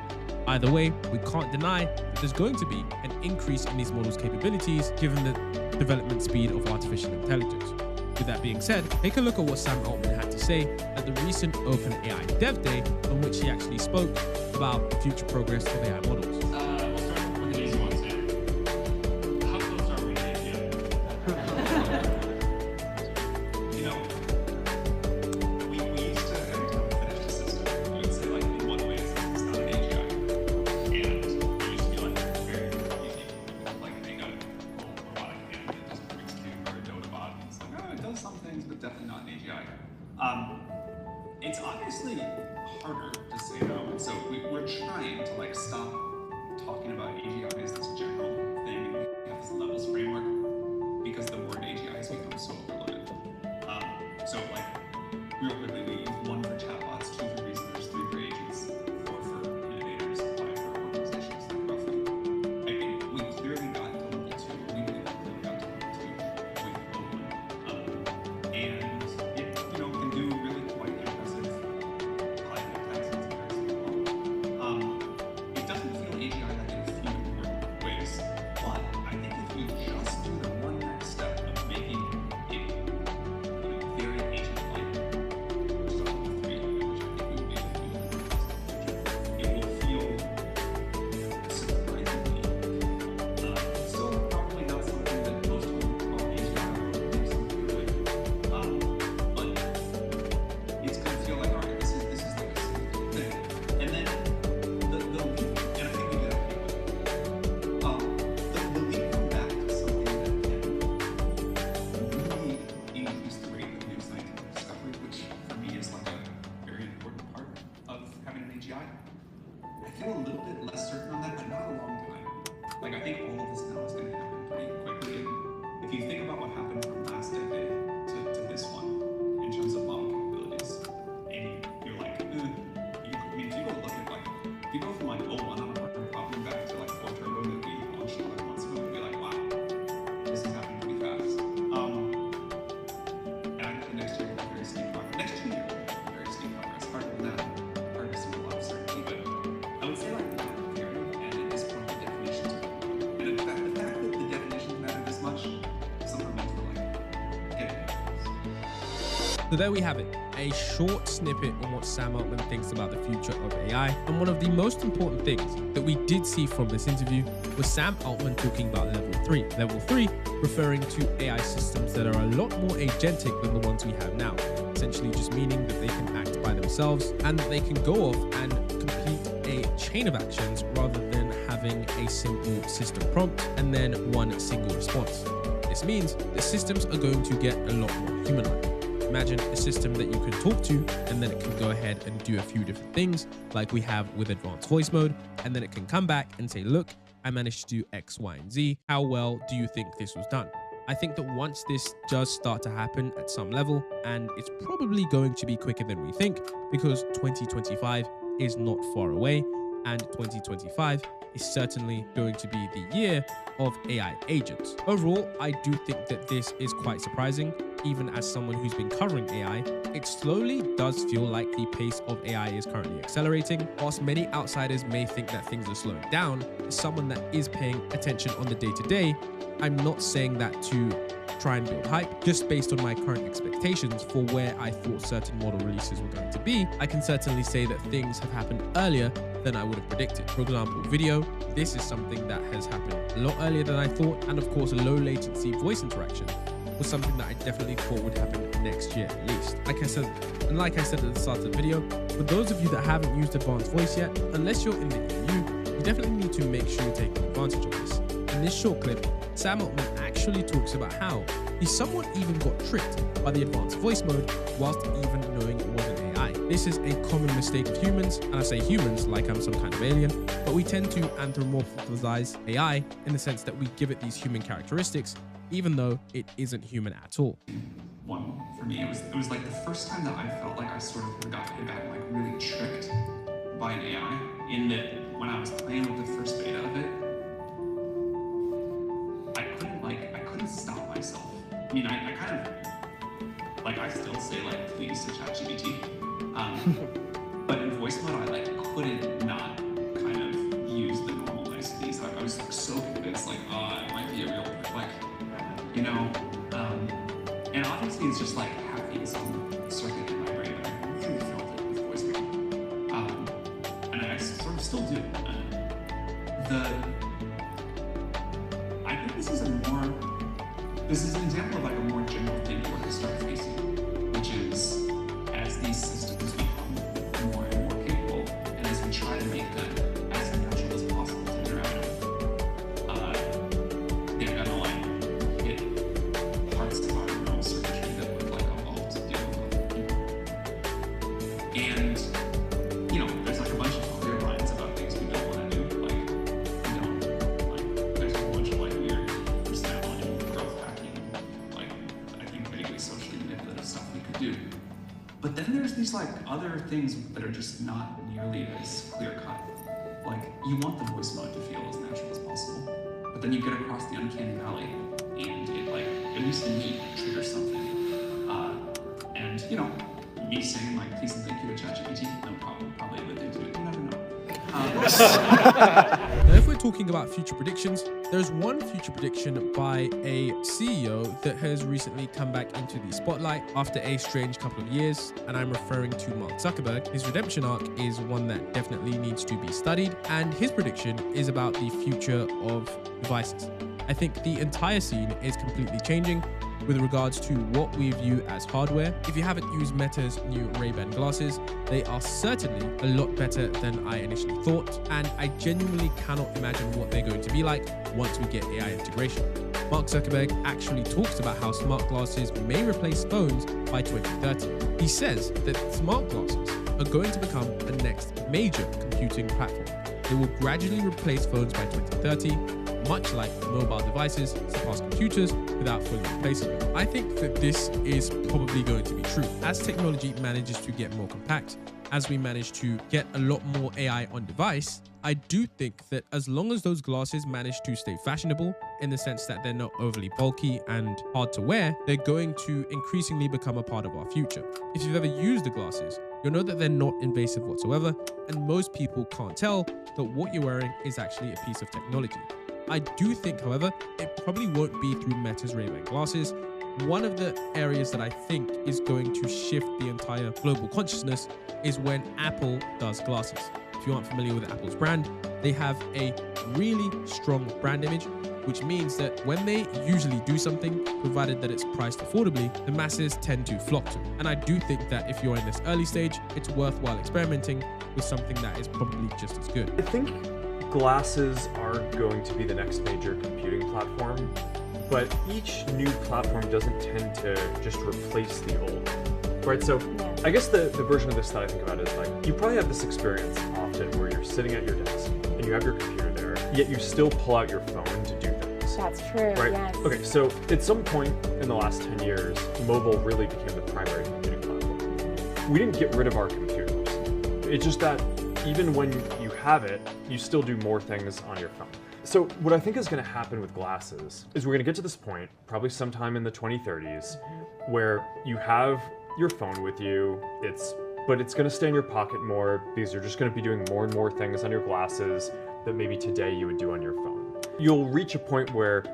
Either way, we can't deny that there's going to be an increase in these models' capabilities given the development speed of artificial intelligence. With that being said, take a look at what Sam Altman had to say at the recent OpenAI Dev Day, on which he actually spoke about the future progress of AI models. We'll start with an easy one, Sam. How close are we to AGI? You know, we used to, every time we finished a system, we would say, like, in one way, it's not an AGI. And it used to be, like, very easy. Like, they got a robotic hand that just execute or a Dota bot. It's like, oh, it does some things, but definitely not an AGI. It's obviously harder to say though, and so we're trying to like stop talking about AGI as this general thing, and we have this levels framework because the word AGI has become so overloaded. So like real quickly, we use 1 for chatbots, 2 for reasoners, 3 for agents, 4 for innovators, 5 for organizations, like roughly. I think we clearly got to level 2, or we believe we clearly got to level 2 with O1, and it can do really quite impressive cognitive tasks. It doesn't feel AGI like in a few important ways. AGI? I feel a little bit less certain on that, but not a long time. Like, I think all of this now is going to happen pretty quickly. And if you think about what happened from last decade to this one, in terms of model capabilities, and you're like, I mean, if you go look at, like, if you go from like 01 on probably back to like 4 Turbo that we launched 11 months ago, you'd be like, wow, this is happening pretty fast. And I think the next year will be very steep progress. Next 2 years will be very steep progress. Harder than that, hard to see a lot of certainty, but I would say like the map theory, and at this point the definitions are important. And in fact, the fact that the definitions matter this much somehow means we're like getting it. So there we have it, a short snippet on what Sam Altman thinks about the future of AI. And one of the most important things that we did see from this interview was Sam Altman talking about level 3. Level 3 referring to AI systems that are a lot more agentic than the ones we have now, essentially just meaning that they can act by themselves and that they can go off and complete a chain of actions rather than having a simple system prompt and then one single response. This means that systems are going to get a lot more human-like. Imagine a system that you can talk to and then it can go ahead and do a few different things like we have with advanced voice mode, and then it can come back and say, look, I managed to do X, Y, and Z. How well do you think this was done? I think that once this does start to happen at some level, and it's probably going to be quicker than we think because 2025 is not far away, and 2025 is certainly going to be the year of AI agents. Overall, I do think that this is quite surprising. Even as someone who's been covering AI, it slowly does feel like the pace of AI is currently accelerating. Whilst many outsiders may think that things are slowing down, as someone that is paying attention on the day-to-day, I'm not saying that to try and build hype. Just based on my current expectations for where I thought certain model releases were going to be, I can certainly say that things have happened earlier than I would have predicted. For example, video, this is something that has happened a lot earlier than I thought, and of course a low latency voice interaction was something that I definitely thought would happen next year at least. Like I said at the start of the video, for those of you that haven't used advanced voice yet, unless you're in the EU, you definitely need to make sure you take advantage of this. In this short clip, Sam Altman actually talks about how he somewhat even got tricked by the advanced voice mode whilst even knowing it wasn't AI. This is a common mistake of humans, and I say humans like I'm some kind of alien, but we tend to anthropomorphize AI in the sense that we give it these human characteristics even though it isn't human at all. One for me, it was like the first time that I felt like I sort of got like really tricked by an AI, in that when I was playing with the first beta of it, I couldn't stop myself. I mean, I kind of, like, I still say like please to ChatGPT, but in voice mode I like couldn't not kind of use the normal niceties. I was like so convinced like, it might be a real, like, you know, and obviously it's just like having some circuit in my brain, but I really felt it with voice mode, and I sort of still do. I think this is an example of like a more general thing we're going to start facing, which is as these systems become more and more capable, and as we try to make them as natural as possible to interact with, they're gonna like hit parts of our neural circuitry that would like evolve to deal with people. And you know, there's like a bunch of clear lines about things we don't want to do, like there's a whole bunch of like weird personality growth hacking, like I think vaguely socially manipulative stuff we could do. But then there's these like other things that are just not nearly as clear cut. Like you want the voice mode to feel as natural as possible, but then you get across the uncanny valley and it like, at least in me, triggers something. And you know, me saying like please and thank you to ChatGPT, no problem, probably a good thing to do, you never know. Now, if we're talking about future predictions, there's one future prediction by a CEO that has recently come back into the spotlight after a strange couple of years, and I'm referring to Mark Zuckerberg. His redemption arc is one that definitely needs to be studied, and his prediction is about the future of devices. I think the entire scene is completely changing with regards to what we view as hardware. If you haven't used Meta's new Ray-Ban glasses, they are certainly a lot better than I initially thought, and I genuinely cannot imagine what they're going to be like once we get AI integration. Mark Zuckerberg actually talks about how smart glasses may replace phones by 2030. He says that smart glasses are going to become the next major computing platform. They will gradually replace phones by 2030, much like mobile devices surpass computers without fully replacing them. I think that this is probably going to be true. As technology manages to get more compact, as we manage to get a lot more AI on device, I do think that as long as those glasses manage to stay fashionable in the sense that they're not overly bulky and hard to wear, they're going to increasingly become a part of our future. If you've ever used the glasses, you'll know that they're not invasive whatsoever, and most people can't tell that what you're wearing is actually a piece of technology. I do think, however, it probably won't be through Meta's Ray-Ban glasses. One of the areas that I think is going to shift the entire global consciousness is when Apple does glasses. If you aren't familiar with Apple's brand, they have a really strong brand image, which means that when they usually do something, provided that it's priced affordably, the masses tend to flock to. And I do think that if you're in this early stage, it's worthwhile experimenting with something that is probably just as good. I think glasses are going to be the next major computing platform, but each new platform doesn't tend to just replace the old, right? So I guess the version of this that I think about is like, you probably have this experience often where you're sitting at your desk and you have your computer there, yet you still pull out your phone to do things. That's true, right? yes. Okay, so at some point in the last 10 years, mobile really became the primary computing platform. We didn't get rid of our computers. It's just that even when you have it, you still do more things on your phone. So what I think is going to happen with glasses is we're going to get to this point, probably sometime in the 2030s, where you have your phone with you, but it's going to stay in your pocket more because you're just going to be doing more and more things on your glasses that maybe today you would do on your phone. You'll reach a point where,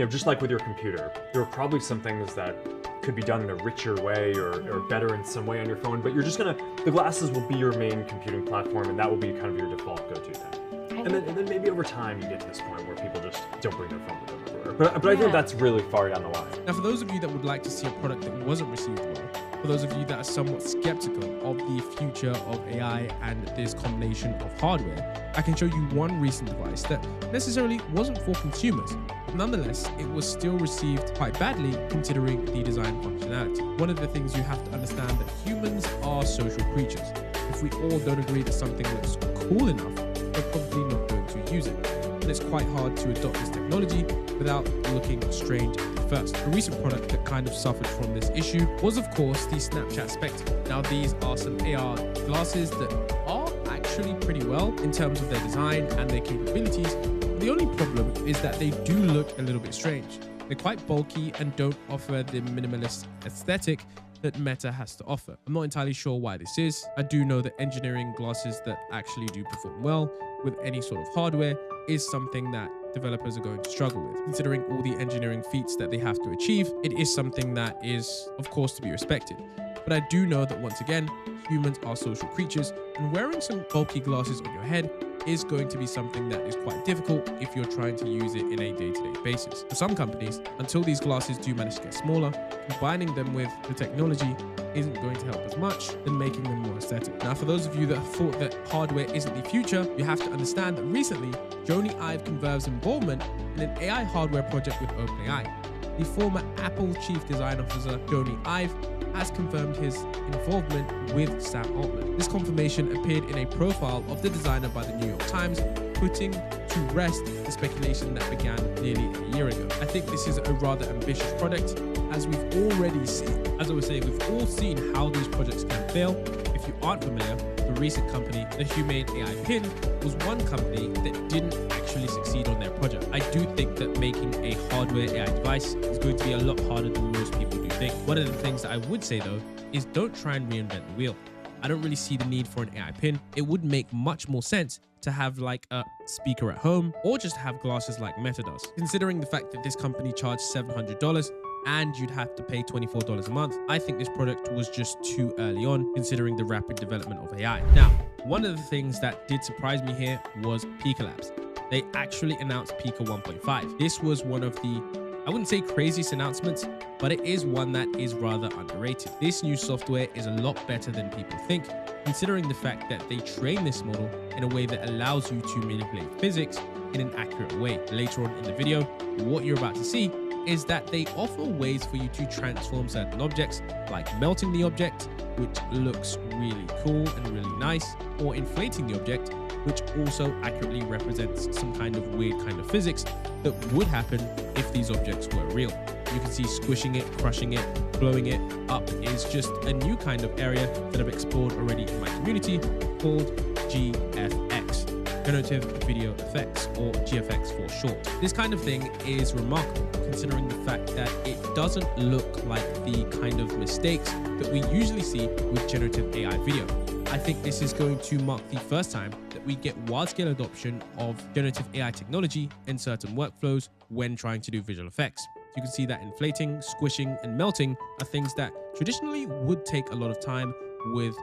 just like with your computer, there are probably some things that could be done in a richer way or better in some way on your phone, but the glasses will be your main computing platform, and that will be kind of your default go-to thing. And then maybe over time you get to this point where people just don't bring their phone with them everywhere. But I think that's really far down the line. Now, for those of you that would like to see a product that wasn't received well, for those of you that are somewhat skeptical of the future of AI and this combination of hardware, I can show you one recent device that necessarily wasn't for consumers. Nonetheless, it was still received quite badly considering the design functionality. One of the things you have to understand that humans are social creatures. If we all don't agree that something looks cool enough, we're probably not going to use it. And it's quite hard to adopt this technology without looking strange at first. A recent product that kind of suffered from this issue was, of course, the Snapchat Spectre. Now, these are some AR glasses that are actually pretty well in terms of their design and their capabilities. The only problem is that they do look a little bit strange. They're quite bulky and don't offer the minimalist aesthetic that Meta has to offer. I'm not entirely sure why this is. I do know that engineering glasses that actually do perform well with any sort of hardware is something that developers are going to struggle with. Considering all the engineering feats that they have to achieve, it is something that is, of course, to be respected. But I do know that once again, humans are social creatures, and wearing some bulky glasses on your head is going to be something that is quite difficult if you're trying to use it in a day-to-day basis. For some companies, until these glasses do manage to get smaller, combining them with the technology isn't going to help as much than making them more aesthetic. Now, for those of you that thought that hardware isn't the future, you have to understand that recently, Jony Ive confirms involvement in an AI hardware project with OpenAI. The former Apple Chief Design Officer, Jony Ive, has confirmed his involvement with Sam Altman. This confirmation appeared in a profile of the designer by the New York Times, putting to rest the speculation that began nearly a year ago. I think this is a rather ambitious product, as we've already seen. As I was saying, we've all seen how these projects can fail. If you aren't familiar, the recent company, the Humane AI Pin, was one company that didn't actually succeed on their project. I do think that making a hardware AI device is going to be a lot harder than most people do think. One of the things that I would say though, is don't try and reinvent the wheel. I don't really see the need for an AI pin. It would make much more sense to have like a speaker at home or just have glasses like Meta does. Considering the fact that this company charged $700 and you'd have to pay $24 a month, I think this product was just too early on considering the rapid development of AI. Now, one of the things that did surprise me here was Pika Labs. They actually announced Pika 1.5. This was one of the, I wouldn't say craziest announcements, but it is one that is rather underrated. This new software is a lot better than people think, considering the fact that they train this model in a way that allows you to manipulate physics in an accurate way. Later on in the video, what you're about to see is that they offer ways for you to transform certain objects, like melting the object, which looks really cool and really nice, or inflating the object, which also accurately represents some kind of weird kind of physics that would happen if these objects were real. You can see squishing it, crushing it, blowing it up is just a new kind of area that I've explored already in my community called GFX. Generative Video Effects, or GFX for short. This kind of thing is remarkable considering the fact that it doesn't look like the kind of mistakes that we usually see with generative AI video. I think this is going to mark the first time that we get wide-scale adoption of generative AI technology in certain workflows when trying to do visual effects. You can see that inflating, squishing, and melting are things that traditionally would take a lot of time with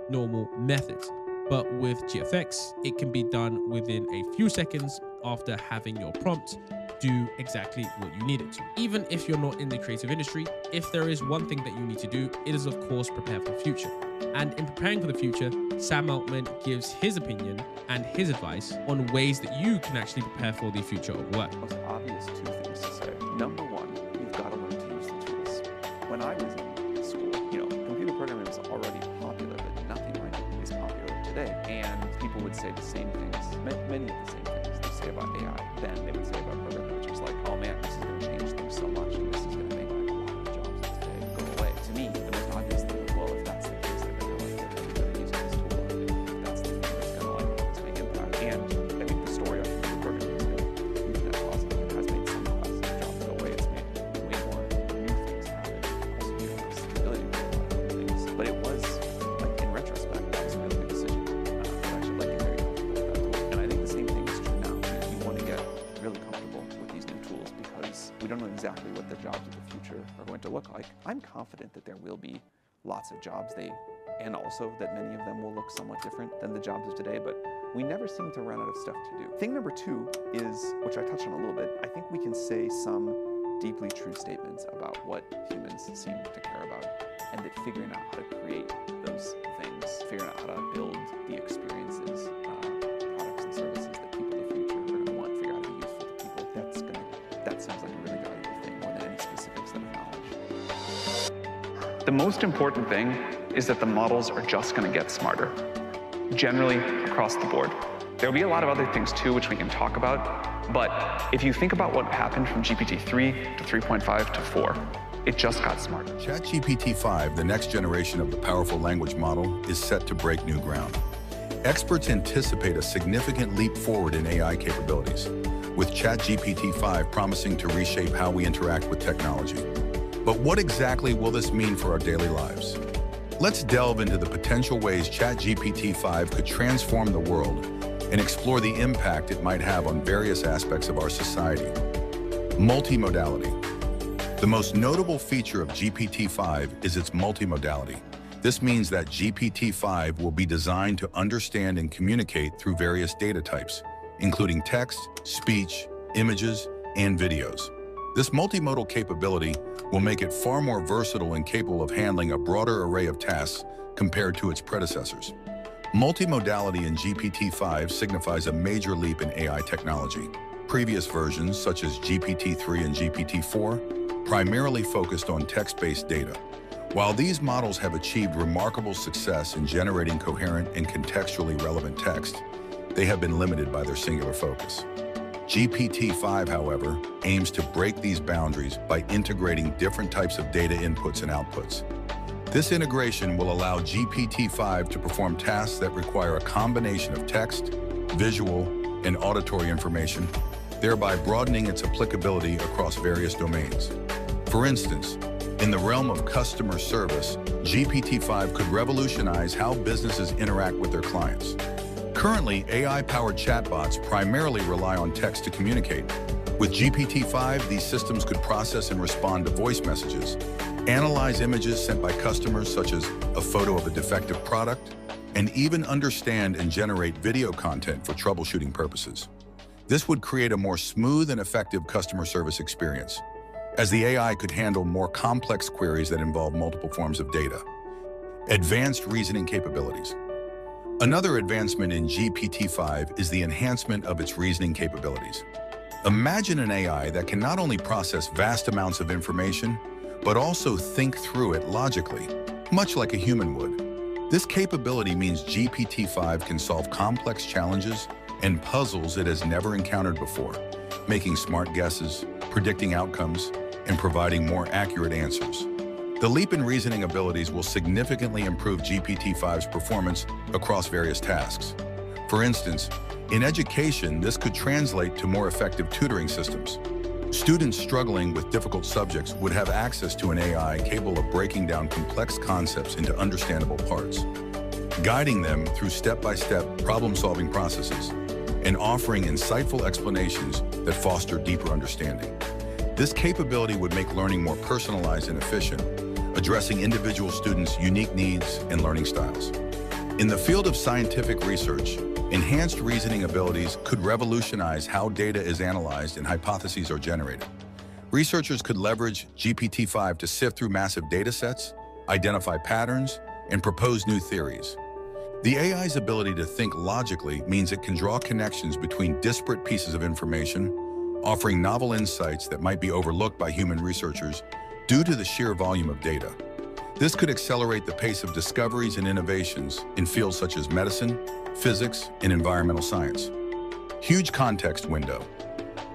normal methods. But with GFX, it can be done within a few seconds after having your prompt do exactly what you need it to. Even if you're not in the creative industry, if there is one thing that you need to do, it is of course prepare for the future. And in preparing for the future, Sam Altman gives his opinion and his advice on ways that you can actually prepare for the future of work. Most obvious two things to say. Number one, you've got to learn to use the tools. When I was in school, computer programming was already popular, but nothing like it is popular today. And people would say the same things, many of the same things they say about AI. Then they would say about programming, which was like, oh man, this is going to change things so much, and this is going to make like a lot of jobs today go away. To me, the most obvious thing was, well, if that's the case, then they're like, they're really good at using this tool. If that's the thing that's going to like have this big impact. And I think the story on computer programming is good. Internet classes, it has made some classes jobs go away. It's made way more new things happen. Also given us the ability to do a lot of things. But it was, like in retrospect, that was a really good decision. But I should like get very comfortable with that tool. And I think the same thing is true now. We want to get really comfortable with these new tools because we don't know exactly what the jobs of the future are going to look like. I'm confident that there will be lots of jobs and also that many of them will look somewhat different than the jobs of today, but we never seem to run out of stuff to do. Thing number two is, which I touched on a little bit, I think we can say some deeply true statements about what humans seem to care about, and that figuring out how to create those things, figuring out how to build the experiences, products and services that people of the future are going to want, figure out how to be useful to people, that seems like a really valuable thing more than any specific set of knowledge. The most important thing is that the models are just going to get smarter, generally across the board. There'll be a lot of other things too, which we can talk about, but if you think about what happened from GPT-3 to 3.5 to 4, it just got smarter. ChatGPT-5, the next generation of the powerful language model, is set to break new ground. Experts anticipate a significant leap forward in AI capabilities, with ChatGPT-5 promising to reshape how we interact with technology. But what exactly will this mean for our daily lives? Let's delve into the potential ways ChatGPT-5 could transform the world and explore the impact it might have on various aspects of our society. Multimodality. The most notable feature of GPT-5 is its multimodality. This means that GPT-5 will be designed to understand and communicate through various data types, including text, speech, images, and videos. This multimodal capability will make it far more versatile and capable of handling a broader array of tasks compared to its predecessors. Multimodality in GPT-5 signifies a major leap in AI technology. Previous versions, such as GPT-3 and GPT-4, primarily focused on text-based data. While these models have achieved remarkable success in generating coherent and contextually relevant text, they have been limited by their singular focus. GPT-5, however, aims to break these boundaries by integrating different types of data inputs and outputs. This integration will allow GPT-5 to perform tasks that require a combination of text, visual, and auditory information, thereby broadening its applicability across various domains. For instance, in the realm of customer service, GPT-5 could revolutionize how businesses interact with their clients. Currently, AI-powered chatbots primarily rely on text to communicate. With GPT-5, these systems could process and respond to voice messages, analyze images sent by customers such as a photo of a defective product, and even understand and generate video content for troubleshooting purposes. This would create a more smooth and effective customer service experience, as the AI could handle more complex queries that involve multiple forms of data. Advanced reasoning capabilities. Another advancement in GPT-5 is the enhancement of its reasoning capabilities. Imagine an AI that can not only process vast amounts of information, but also think through it logically, much like a human would. This capability means GPT-5 can solve complex challenges and puzzles it has never encountered before, making smart guesses, predicting outcomes, and providing more accurate answers. The leap in reasoning abilities will significantly improve GPT-5's performance across various tasks. For instance, in education, this could translate to more effective tutoring systems. Students struggling with difficult subjects would have access to an AI capable of breaking down complex concepts into understandable parts, guiding them through step-by-step problem-solving processes, and offering insightful explanations that foster deeper understanding. This capability would make learning more personalized and efficient, addressing individual students' unique needs and learning styles. In the field of scientific research, enhanced reasoning abilities could revolutionize how data is analyzed and hypotheses are generated. Researchers could leverage GPT-5 to sift through massive data sets, identify patterns, and propose new theories. The AI's ability to think logically means it can draw connections between disparate pieces of information, offering novel insights that might be overlooked by human researchers due to the sheer volume of data. This could accelerate the pace of discoveries and innovations in fields such as medicine, physics, and environmental science. Huge context window.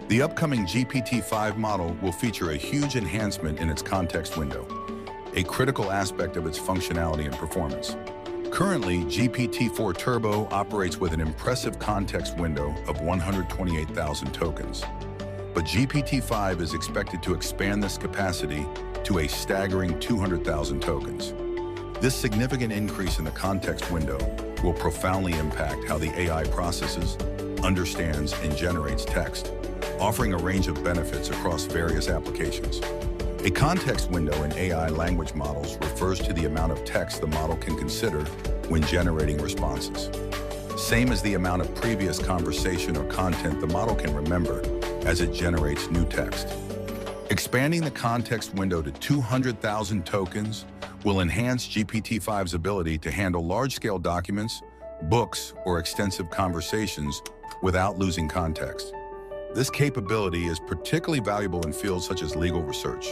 The upcoming GPT-5 model will feature a huge enhancement in its context window, a critical aspect of its functionality and performance. Currently, GPT-4 Turbo operates with an impressive context window of 128,000 tokens. But GPT-5 is expected to expand this capacity to a staggering 200,000 tokens. This significant increase in the context window will profoundly impact how the AI processes, understands, and generates text, offering a range of benefits across various applications. A context window in AI language models refers to the amount of text the model can consider when generating responses. Same as the amount of previous conversation or content the model can remember as it generates new text. Expanding the context window to 200,000 tokens will enhance GPT-5's ability to handle large-scale documents, books, or extensive conversations without losing context. This capability is particularly valuable in fields such as legal research,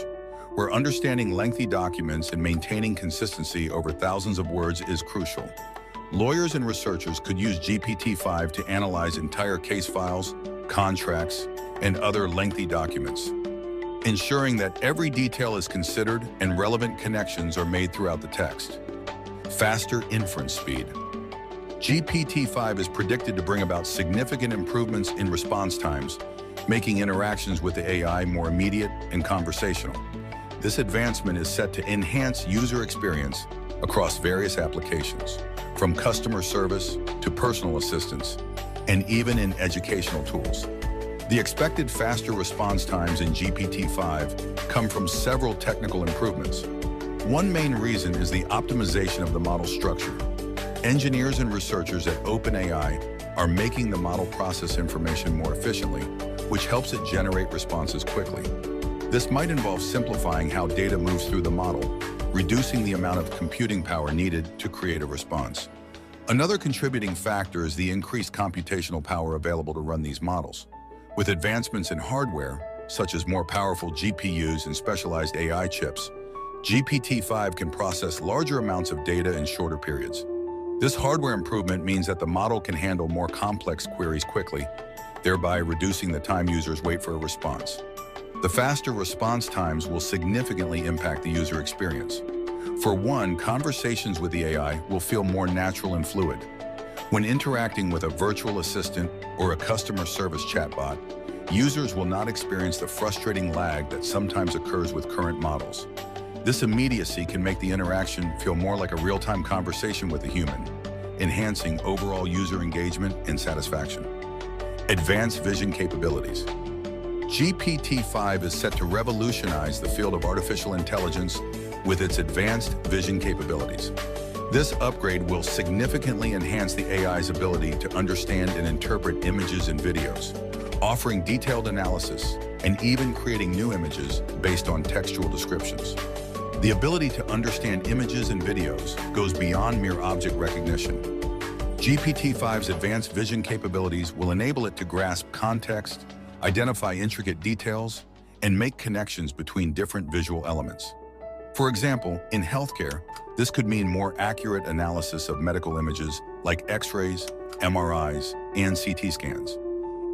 where understanding lengthy documents and maintaining consistency over thousands of words is crucial. Lawyers and researchers could use GPT-5 to analyze entire case files, contracts, and other lengthy documents, ensuring that every detail is considered and relevant connections are made throughout the text. Faster inference speed. GPT-5 is predicted to bring about significant improvements in response times, making interactions with the AI more immediate and conversational. This advancement is set to enhance user experience across various applications, from customer service to personal assistance, and even in educational tools. The expected faster response times in GPT-5 come from several technical improvements. One main reason is the optimization of the model structure. Engineers and researchers at OpenAI are making the model process information more efficiently, which helps it generate responses quickly. This might involve simplifying how data moves through the model, reducing the amount of computing power needed to create a response. Another contributing factor is the increased computational power available to run these models. With advancements in hardware, such as more powerful GPUs and specialized AI chips, GPT-5 can process larger amounts of data in shorter periods. This hardware improvement means that the model can handle more complex queries quickly, thereby reducing the time users wait for a response. The faster response times will significantly impact the user experience. For one, conversations with the AI will feel more natural and fluid. When interacting with a virtual assistant or a customer service chatbot, users will not experience the frustrating lag that sometimes occurs with current models. This immediacy can make the interaction feel more like a real-time conversation with a human, enhancing overall user engagement and satisfaction. Advanced vision capabilities. GPT-5 is set to revolutionize the field of artificial intelligence with its advanced vision capabilities. This upgrade will significantly enhance the AI's ability to understand and interpret images and videos, offering detailed analysis and even creating new images based on textual descriptions. The ability to understand images and videos goes beyond mere object recognition. GPT-5's advanced vision capabilities will enable it to grasp context, identify intricate details, and make connections between different visual elements. For example, in healthcare, this could mean more accurate analysis of medical images like X-rays, MRIs, and CT scans.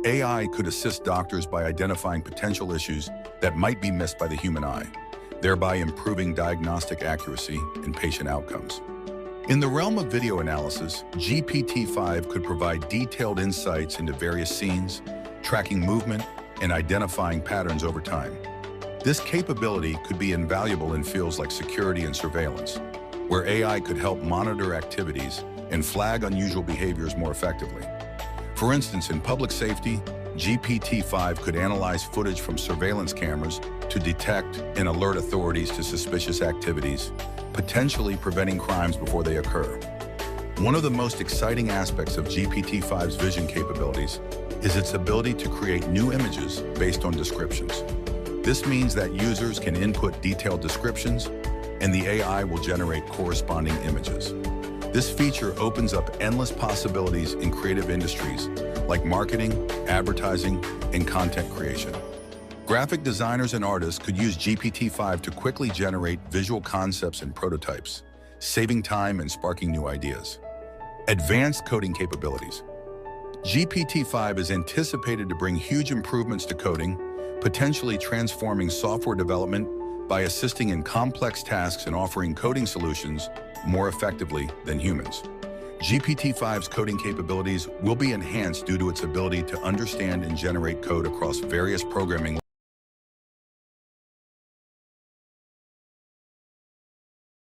AI could assist doctors by identifying potential issues that might be missed by the human eye, thereby improving diagnostic accuracy and patient outcomes. In the realm of video analysis, GPT-5 could provide detailed insights into various scenes, tracking movement, and identifying patterns over time. This capability could be invaluable in fields like security and surveillance, where AI could help monitor activities and flag unusual behaviors more effectively. For instance, in public safety, GPT-5 could analyze footage from surveillance cameras to detect and alert authorities to suspicious activities, potentially preventing crimes before they occur. One of the most exciting aspects of GPT-5's vision capabilities is its ability to create new images based on descriptions. This means that users can input detailed descriptions, and the AI will generate corresponding images. This feature opens up endless possibilities in creative industries like marketing, advertising, and content creation. Graphic designers and artists could use GPT-5 to quickly generate visual concepts and prototypes, saving time and sparking new ideas. Advanced coding capabilities. GPT-5 is anticipated to bring huge improvements to coding, potentially transforming software development by assisting in complex tasks and offering coding solutions more effectively than humans. GPT-5's coding capabilities will be enhanced due to its ability to understand and generate code across various programming